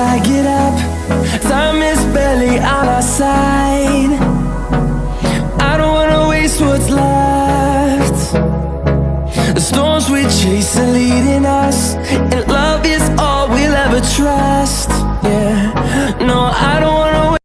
I get up, time is barely on our side. I don't wanna waste what's left. The storms we chase are leading us, and love is all we'll ever trust. Yeah, no, I don't wanna wait.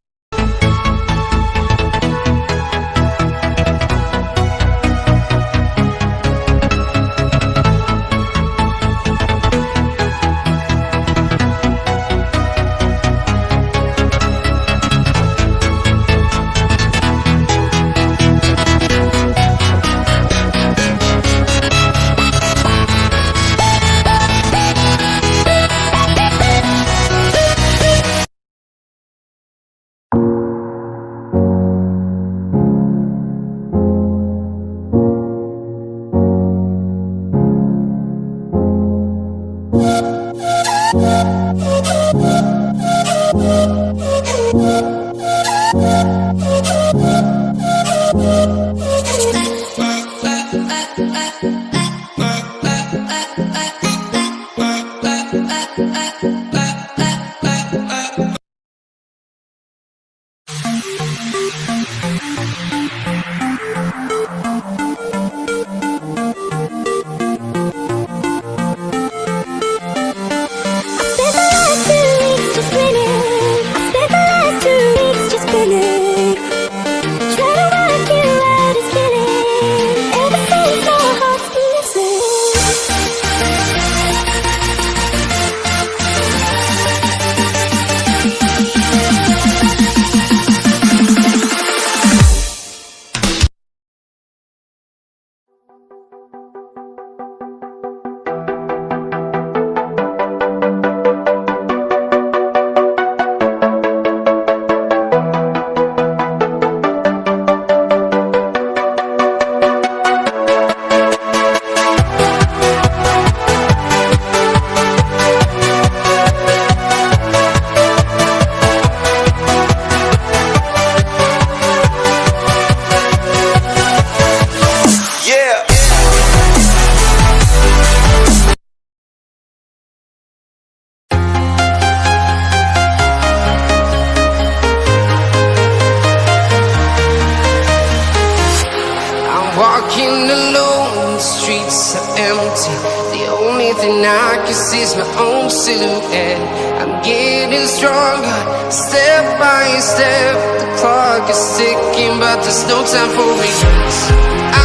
Walking alone, the streets are empty. The only thing I can see is my own silhouette. I'm getting stronger, step by step. The clock is ticking, but there's no time for regrets.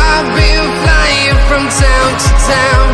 I've been flying from town to town,